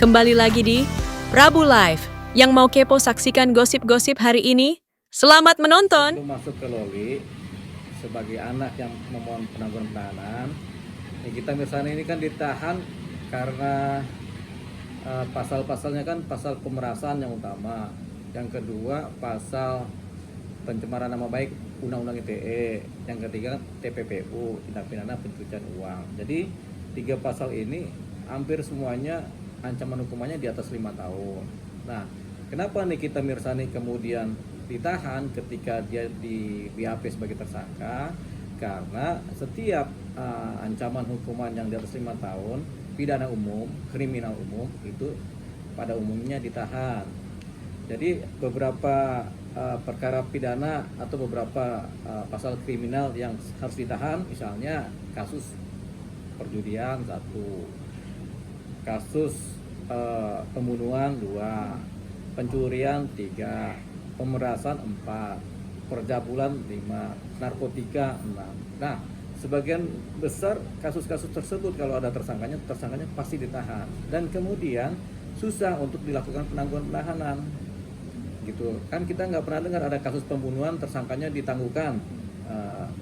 Kembali lagi di Prabu Live. Yang mau kepo saksikan gosip-gosip hari ini, selamat menonton. Sebelum masuk ke Loli sebagai anak yang memohon penangguhan penahanan, Nikita Mirzani ini kan ditahan karena pasal-pasalnya kan pasal pemerasan yang utama, yang kedua pasal pencemaran nama baik Undang-Undang ITE, yang ketiga TPPU, tindak pidana pencucian uang. Jadi 3 pasal ini hampir semuanya ancaman hukumannya di atas 5 tahun. Nah, kenapa Nikita Mirzani kemudian ditahan ketika dia di BAP sebagai tersangka? Karena setiap ancaman hukuman yang di atas 5 tahun, pidana umum, kriminal umum itu pada umumnya ditahan. Jadi beberapa perkara pidana atau beberapa pasal kriminal yang harus ditahan, misalnya kasus perjudian 1, kasus pembunuhan 2, pencurian 3, pemerasan 4, percabulan 5, narkotika 6. Nah, sebagian besar kasus-kasus tersebut kalau ada tersangkanya pasti ditahan, dan kemudian susah untuk dilakukan penangguhan penahanan gitu kan. Kita nggak pernah dengar ada kasus pembunuhan tersangkanya ditangguhkan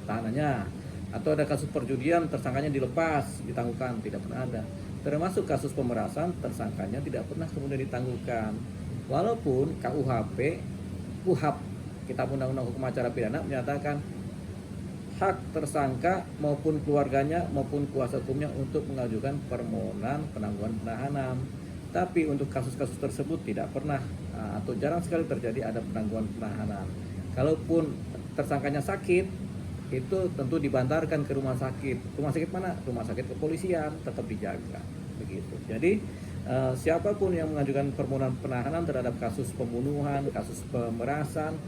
tahanannya, atau ada kasus perjudian tersangkanya dilepas ditangguhkan, tidak pernah ada. Termasuk kasus pemerasan tersangkanya tidak pernah kemudian ditangguhkan, walaupun KUHP Kitab Undang-Undang Hukum Acara Pidana menyatakan hak tersangka maupun keluarganya maupun kuasa hukumnya untuk mengajukan permohonan penangguhan penahanan. Tapi untuk kasus-kasus tersebut tidak pernah atau jarang sekali terjadi ada penangguhan penahanan. Kalaupun tersangkanya sakit, itu tentu dibantarkan ke rumah sakit. Rumah sakit mana? Rumah sakit kepolisian, tetap dijaga begitu. Jadi siapapun yang mengajukan permohonan penahanan terhadap kasus pembunuhan, kasus pemerasan,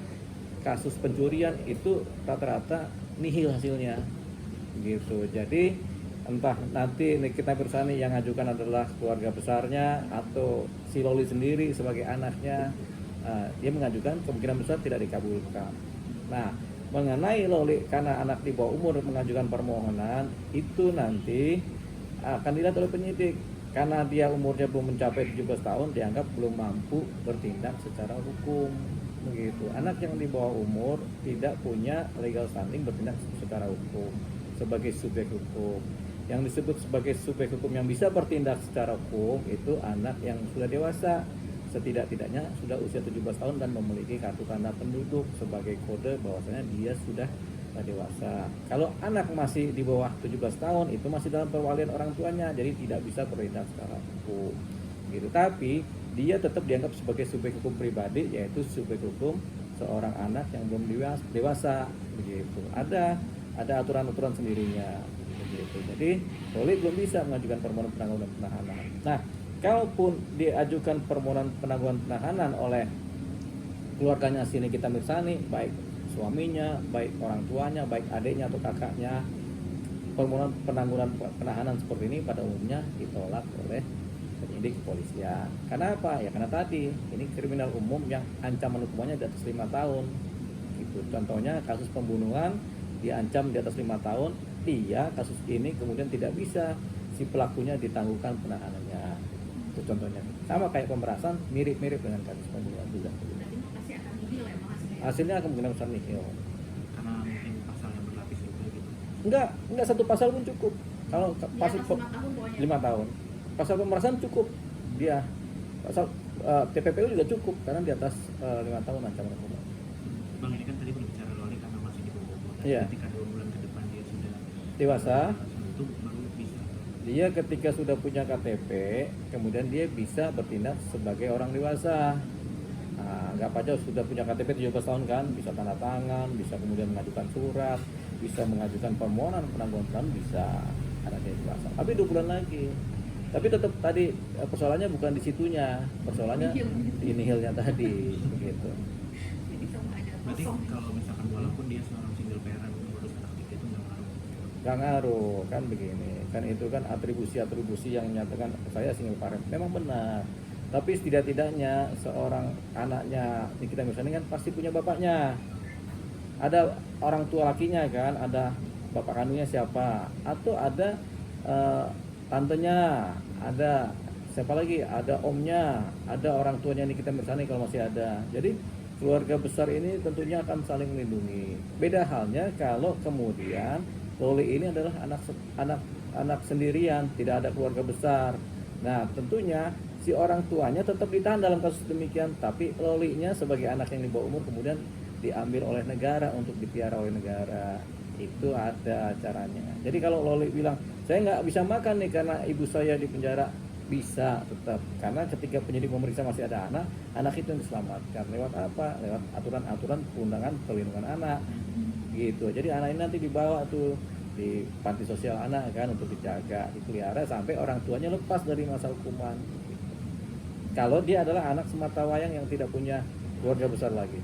kasus pencurian, itu rata-rata nihil hasilnya gitu. Jadi entah nanti Nikita Mirzani yang ngajukan adalah keluarga besarnya atau si Loli sendiri sebagai anaknya, dia mengajukan kemungkinan besar tidak dikabulkan. Nah, mengenai Loli karena anak di bawah umur mengajukan permohonan, itu nanti akan dilihat oleh penyidik. Karena dia umurnya belum mencapai 17 tahun, dianggap belum mampu bertindak secara hukum begitu. Anak yang di bawah umur tidak punya legal standing bertindak secara hukum sebagai subjek hukum. Yang disebut sebagai subjek hukum yang bisa bertindak secara hukum itu anak yang sudah dewasa, setidak-tidaknya sudah usia 17 tahun dan memiliki kartu tanda penduduk sebagai kode bahwasanya dia sudah dewasa. Kalau anak masih di bawah 17 tahun itu masih dalam perwalian orang tuanya, jadi tidak bisa bertindak secara hukum gitu. Tapi dia tetap dianggap sebagai subjek hukum pribadi, yaitu subjek hukum seorang anak yang belum dewasa begitu. Ada aturan-aturan sendirinya begitu. Jadi Loli belum bisa mengajukan permohonan penangguhan penahanan. Nah, kalaupun diajukan permohonan penangguhan penahanan oleh keluarganya si Nikita Mirzani, baik suaminya, baik orang tuanya, baik adiknya atau kakaknya, permohonan penangguhan penahanan seperti ini pada umumnya ditolak oleh penyidik kepolisian. Karena apa? Ya karena tadi ini kriminal umum yang ancaman hukumannya di atas 5 tahun. Gitu. Contohnya kasus pembunuhan diancam di atas 5 tahun, dia kasus ini kemudian tidak bisa si pelakunya ditangguhkan penahanannya. Itu contohnya. Sama kayak pemerasan, mirip-mirip dengan kasus pembunuhan juga. Hasilnya akan kemungkinan besar nihil. Karena mungkin pasal yang berlapis itu gitu. Enggak satu pasal pun cukup. Kalau pasal 5 tahun. Pasal pemerasan cukup dia. Pasal TPPU juga cukup karena di atas 5 tahun ancaman hukuman. Bang, ini kan tadi berbicara Loli karena masih di bawah umur. Iya. Ketika 2 bulan ke depan dia sudah Dewasa, itu baru bisa. dia ketika sudah punya KTP, kemudian dia bisa bertindak sebagai orang dewasa. Nah, anggap aja sudah punya KTP 17 tahun kan, bisa tanda tangan, bisa kemudian mengajukan surat, bisa mengajukan permohonan penangguhan penahanan, bisa ada dia dewasa. Tapi 2 bulan lagi. Tapi tetap tadi persoalannya bukan di situnya, persoalannya di nihilnya tadi begitu. Berarti kalau misalkan walaupun dia seorang single parent mengurus anak 3 itu nggak ngaruh. Gak ngaruh kan begini, kan itu kan atribusi yang menyatakan saya single parent memang benar, tapi setidak-tidaknya seorang anaknya Nikita Mirzani kan pasti punya bapaknya, ada orang tua lakinya kan, ada bapak kandungnya siapa, atau ada tantenya, ada siapa lagi, ada omnya, ada orang tuanya Nikita Mirzani kalau masih ada. Jadi keluarga besar ini tentunya akan saling melindungi. Beda halnya kalau kemudian Loli ini adalah anak sendirian, tidak ada keluarga besar. Nah, tentunya si orang tuanya tetap ditahan dalam kasus demikian, tapi Lolinya sebagai anak yang di bawah umur kemudian diambil oleh negara untuk dipiara oleh negara. Itu ada caranya. Jadi kalau Loli bilang saya nggak bisa makan nih karena ibu saya di penjara, bisa tetap, karena ketika penyidik memeriksa masih ada anak itu yang diselamatkan lewat apa, lewat aturan-aturan perundangan perlindungan anak gitu. Jadi anak ini nanti dibawa tuh di panti sosial anak kan untuk dijaga, dipelihara sampai orang tuanya lepas dari masa hukuman gitu. Kalau dia adalah anak sematawayang yang tidak punya keluarga besar lagi.